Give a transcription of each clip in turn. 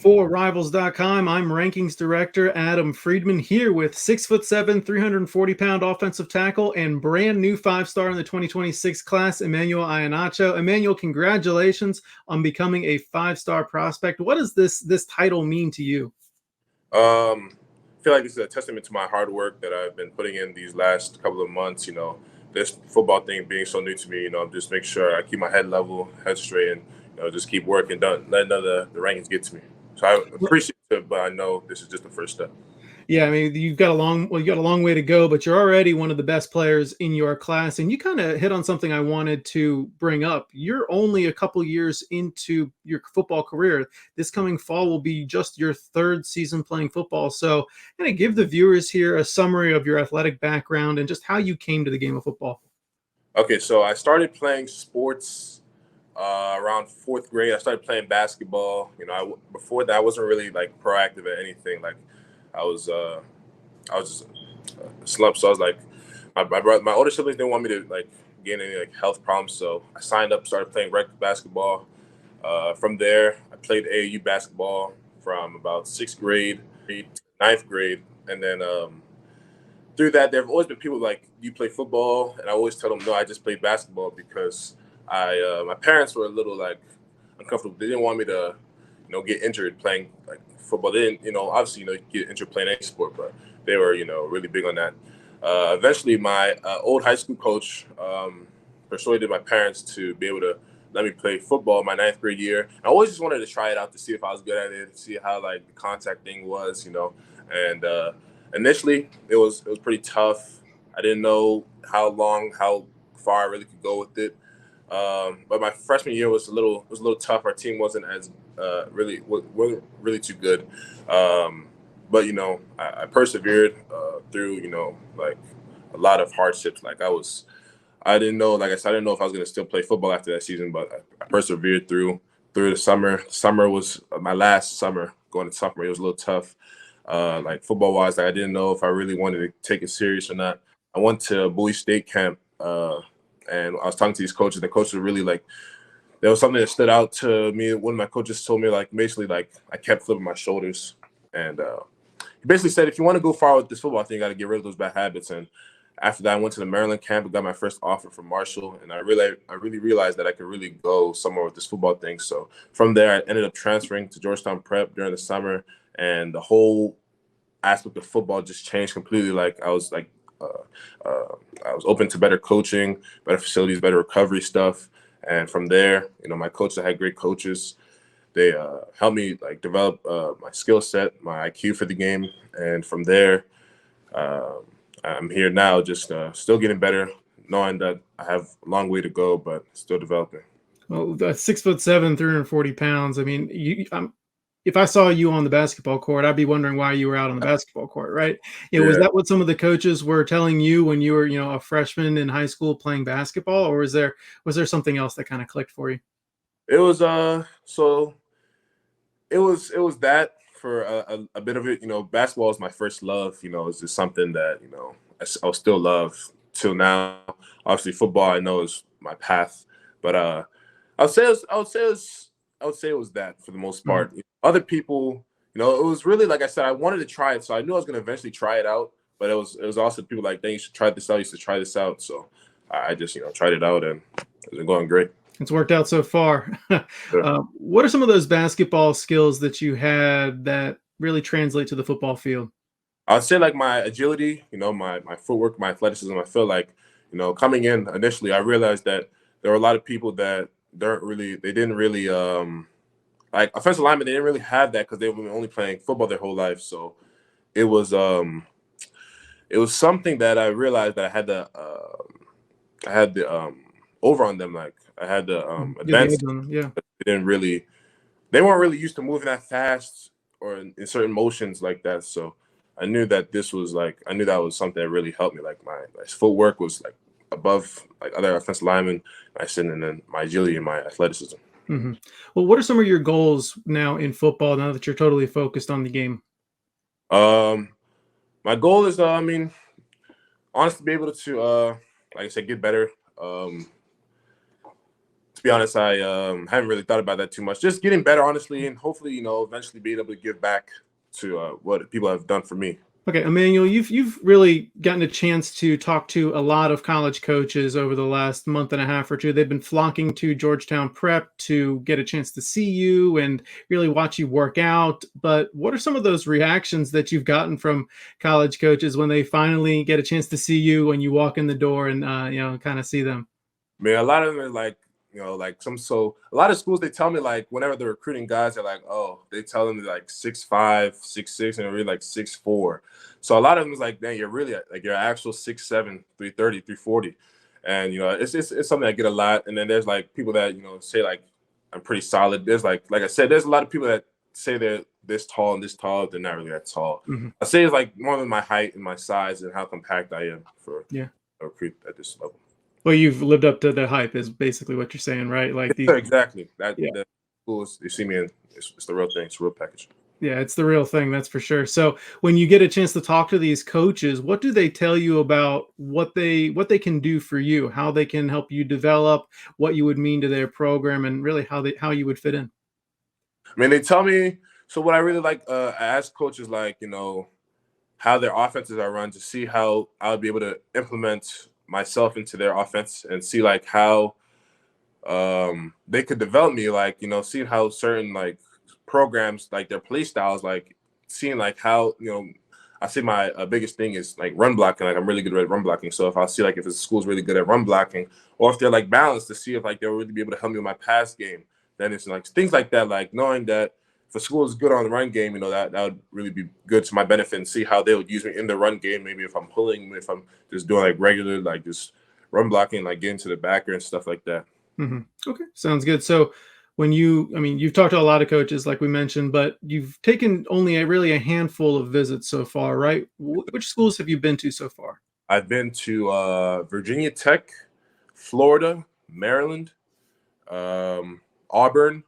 For Rivals.com, I'm Rankings Director Adam Friedman here with 6'7", 340-pound offensive tackle and brand new five-star in the 2026 class, Immanuel Iheanacho. Immanuel, congratulations on becoming a five-star prospect. What does this title mean to you? I feel like this is a testament to my hard work that I've been putting in these last couple of months. This football thing being so new to me. Just make sure I keep my head level, head straight, and just keep working. Don't let none of the rankings get to me. So I appreciate it, but I know this is just the first step. Yeah, I mean, you got a long way to go, but you're already one of the best players in your class. And you kind of hit on something I wanted to bring up. You're only a couple years into your football career. This coming fall will be just your third season playing football. So, kind of give the viewers here a summary of your athletic background and just how you came to the game of football. Okay, so I started playing sports around fourth grade. I started playing basketball. Before that, I wasn't really like proactive at anything. Like I was, uh, I was just a slump. So I was like, my older siblings didn't want me to like get any like health problems. So I signed up, started playing rec basketball. From there, I played AAU basketball from about sixth grade to ninth grade, and then through that, there have always been people like, "You play football?" And I always tell them, "No, I just played basketball," because my parents were a little like uncomfortable. They didn't want me to, get injured playing like football. They didn't, obviously, you get injured playing any sport, but they were, really big on that. Eventually, my old high school coach persuaded my parents to be able to let me play football my ninth grade year. I always just wanted to try it out to see if I was good at it, see how like the contact thing was, and initially it was pretty tough. I didn't know how far I really could go with it. But my freshman year was a little tough. Our team wasn't as wasn't really too good. But I persevered through like a lot of hardships. I didn't know, like I said, I didn't know if I was going to still play football after that season, but I persevered through the summer. Summer was my last summer going to sophomore. It was a little tough, like football wise. Like I didn't know if I really wanted to take it serious or not. I went to Bowie State camp, and I was talking to these coaches. The coaches were really like, there was something that stood out to me. One of my coaches told me like basically like I kept flipping my shoulders, and he basically said if you want to go far with this football thing, you got to get rid of those bad habits. And after that, I went to the Maryland camp and got my first offer from Marshall, and I really realized that I could really go somewhere with this football thing. So from there, I ended up transferring to Georgetown Prep during the summer, and the whole aspect of football just changed completely. I was open to better coaching, better facilities, better recovery stuff, and from there, my coaches, I had great coaches. They helped me like develop my skill set, my IQ for the game, and from there. Uh, I'm here now, just still getting better, knowing that I have a long way to go, but still developing. Well, 6'7", 340 pounds. I mean, if I saw you on the basketball court, I'd be wondering why you were out on the basketball court, right? Was Yeah, that what some of the coaches were telling you when you were, a freshman in high school playing basketball, or was there something else that kind of clicked for you? it was so it was that for a bit of it. Basketball is my first love. It's just something that I'll still love till now. Obviously, football I know is my path, but I would say it was, I would say it was, I would say it was that for the most Mhm. part. Other people, it was really like I said, I wanted to try it, so I knew I was going to eventually try it out. But it was also people like, "Dang, you should try this out. You should try this out." So I just tried it out, and it's been going great. It's worked out so far. Yeah. What are some of those basketball skills that you had that really translate to the football field? I'd say like my agility, my footwork, my athleticism. I feel like, coming in initially, I realized that there were a lot of people that they didn't really like offensive linemen. They didn't really have that because they were only playing football their whole life. So it was um it was something that I realized that I had the over on them. Like I had the Yeah, the advantage. edge on them. Yeah. They weren't really used to moving that fast or in certain motions like that. So I knew that was something that really helped me. Like my footwork was like above like other offensive linemen. I said, and then my agility and my athleticism. hmm Well, what are some of your goals now in football now that you're totally focused on the game? Um, my goal is, I mean, honestly, be able to, like I said, get better. To be honest, I haven't really thought about that too much. Just getting better, honestly, and hopefully, eventually being able to give back to what people have done for me. Okay, Emmanuel, you've really gotten a chance to talk to a lot of college coaches over the last month and a half or two. They've been flocking to Georgetown Prep to get a chance to see you and really watch you work out. But what are some of those reactions that you've gotten from college coaches when they finally get a chance to see you when you walk in the door and kind of see them? Man, a lot of them are like, a lot of schools they tell me like whenever they're recruiting guys, they're like, oh, they tell them they're like 6'5", 6'6", and they're really like 6'4". So a lot of them is like, man, you're really like you're actual 6'7", 330, 340. And it's something I get a lot. And then there's like people that, say like I'm pretty solid. There's like I said, there's a lot of people that say they're this tall and this tall, they're not really that tall. Mhm. I say it's like more than my height and my size and how compact I am for Yeah. a recruit at this level. Well, you've lived up to the hype, is basically what you're saying, right? Like Yeah, these. exactly. That Yeah. the schools they see me in, it's the real thing. It's a real package. Yeah, it's the real thing, that's for sure. So when you get a chance to talk to these coaches, what do they tell you about what they can do for you, how they can help you develop, what you would mean to their program, and really how you would fit in? I mean, they tell me. So what I really like, I ask coaches like, how their offenses are run to see how I'll be able to implement myself into their offense and see like how they could develop me, like seeing how certain like programs like their play styles, like seeing like how I say my biggest thing is like run blocking. Like I'm really good at run blocking. So if I see like if a school's really good at run blocking, or if they're like balanced, to see if like they'll really be able to help me with my pass game. Then it's like things like that. Like knowing that if a school is good on the run game, that would really be good to my benefit, and see how they would use me in the run game. Maybe if I'm pulling, if I'm just doing like regular like just run blocking, like getting to the backer and stuff like that. Okay, sounds good. So you've talked to a lot of coaches, like we mentioned, but you've taken only really a handful of visits so far, right? Which schools have you been to so far? I've been to Virginia Tech, Florida, Maryland, Auburn,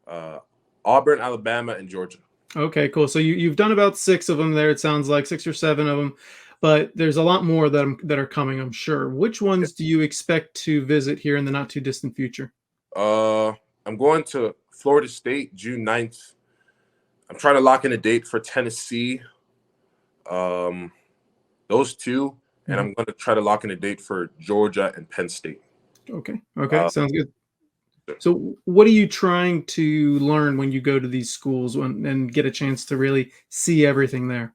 uh, Auburn, Alabama, and Georgia. Okay, cool. So you've done about six of them there. It sounds like six or seven of them, but there's a lot more that are coming, I'm sure. Which ones do you expect to visit here in the not too distant future? Uh, I'm going to Florida State June 9th. I'm trying to lock in a date for Tennessee. Um, those two, and Mhm. I'm going to try to lock in a date for Georgia and Penn State. Okay. Okay. Uh, Sounds good. So, what are you trying to learn when you go to these schools and get a chance to really see everything there?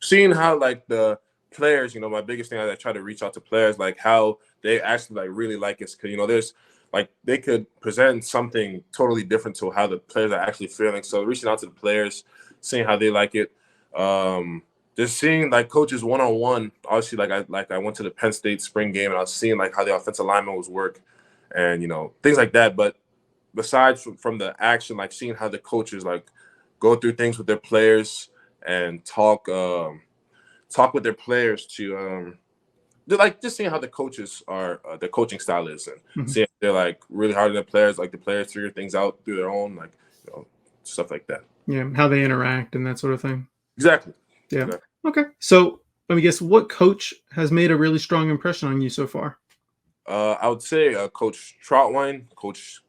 Seeing how like the players, my biggest thing is I try to reach out to players, like how they actually like really like it, because there's like they could present something totally different to how the players are actually feeling. So reaching out to the players, seeing how they like it, um, just seeing like coaches one on one. Obviously, I went to the Penn State spring game and I was seeing like how the offensive lineman was work, and things like that. But besides from the action, like seeing how the coaches like go through things with their players and talk with their players to they're like just seeing how the coaches are their coaching style is, and Mhm. seeing if they're like really hard on their players, like the players figure things out through their own, like stuff like that. Yeah, how they interact and that sort of thing. Exactly. Yeah. Exactly. Okay. So, let me guess, what coach has made a really strong impression on you so far? I would say Coach Troutwine, Coach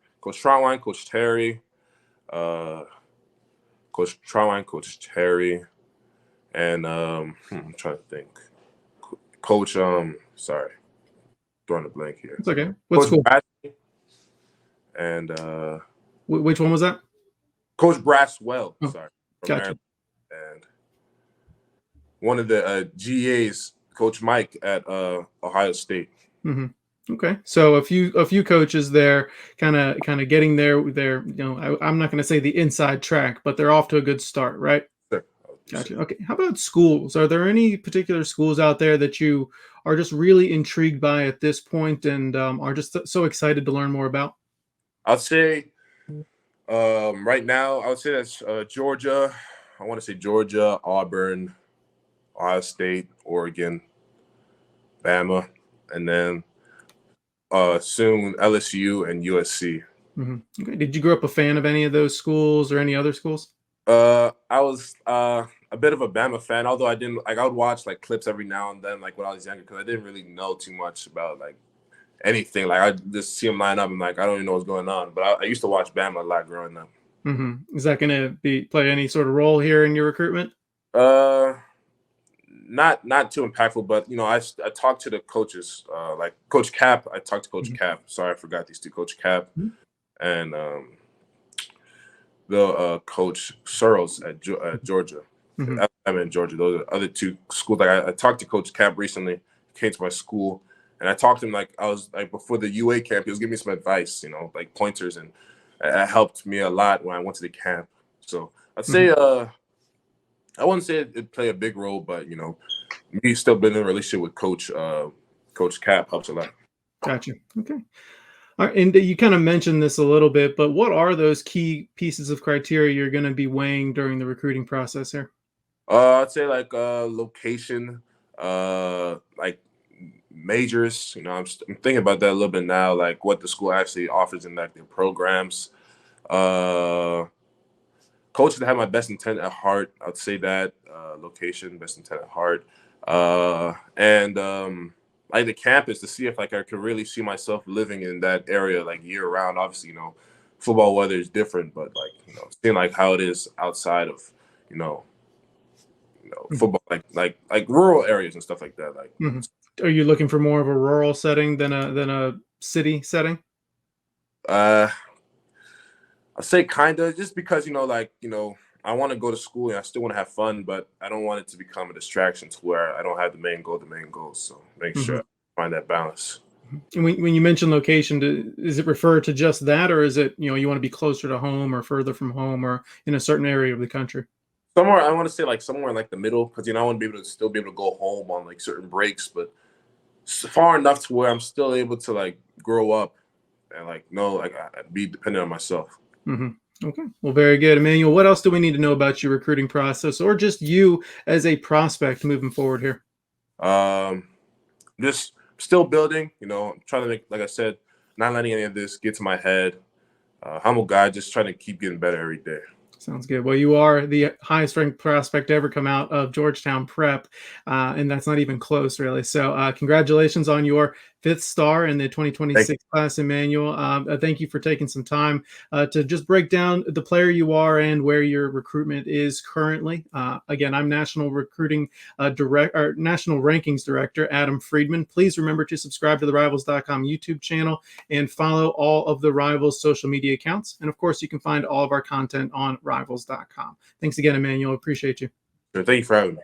Terry, uh, Coach Troutwine, Coach Terry, and I'm trying to think. Coach, sorry, throwing a blank here. It's okay. What Coach school? Brass and Which one was that? Coach Braswell, Oh, sorry, from gotcha. Maryland, and one of the GAs, Coach Mike at Ohio State. Hmm. Okay, so a few coaches there, kind of getting their I'm not going to say the inside track, but they're off to a good start, right? Sure. Gotcha. Okay. How about schools? Are there any particular schools out there that you are just really intrigued by at this point and are just so excited to learn more about? I'll say right now, I would say that's Georgia. I want to say Georgia, Auburn, Ohio State, Oregon, Bama, and then soon LSU and USC. Okay. Did you grow up a fan of any of those schools or any other schools? I was a bit of a Bama fan, although I would watch like clips every now and then, like when I was younger, because I didn't really know too much about like anything. Like I just see them line up and like I don't even know what's going on. But I used to watch Bama a lot growing up. Is that going to play any sort of role here in your recruitment? Uh, not too impactful, but I talked to the coaches, like Coach Cap. I talked to Coach Cap. Sorry, I forgot these two, Coach Cap and the Coach Searles at Georgia, Alabama and Georgia. Those are the other two schools. Like I talked to Coach Cap recently. He came to my school, and I talked to him like I was like before the UA camp. He was giving me some advice, like pointers, and it helped me a lot when I went to the camp. So I'd say I wouldn't say it'd play a big role, but me still being in a relationship with Coach Cap helps a lot. Gotcha. Okay. All right, and you kind of mentioned this a little bit, but what are those key pieces of criteria you're going to be weighing during the recruiting process here? I'd say like location, like majors. I'm thinking about that a little bit now, like what the school actually offers in like their programs. Coaches that have my best intent at heart, I'd say that location, best intent at heart, and like the campus to see if like I could really see myself living in that area like year round. Obviously, football weather is different, but like seeing like how it is outside of football, like rural areas and stuff like that. Like, Are you looking for more of a rural setting than a city setting? I say kind of, just because I want to go to school and I still want to have fun, but I don't want it to become a distraction to where I don't have the main goal. So make sure I find that balance. And when you mention location, does it refer to just that, or is it you want to be closer to home or further from home or in a certain area of the country? Somewhere I want to say like somewhere in like the middle, because I want to be able to still be able to go home on like certain breaks, but far enough to where I'm still able to like grow up and like be dependent on myself. Okay. Well, very good. Immanuel, what else do we need to know about your recruiting process or just you as a prospect moving forward here? Just still building, I'm trying to make, like I said, not letting any of this get to my head. Humble guy, just trying to keep getting better every day. Sounds good. Well, you are the highest ranked prospect to ever come out of Georgetown Prep, and that's not even close, really. So congratulations on your 5th star in the 2026 class, Immanuel. Thank you for taking some time to just break down the player you are and where your recruitment is currently. Again, I'm National Recruiting National Rankings Director, Adam Friedman. Please remember to subscribe to the Rivals.com YouTube channel and follow all of the Rivals social media accounts. And of course, you can find all of our content on Rivals.com. Thanks again, Immanuel. Appreciate you. Sure. Thank you for having me.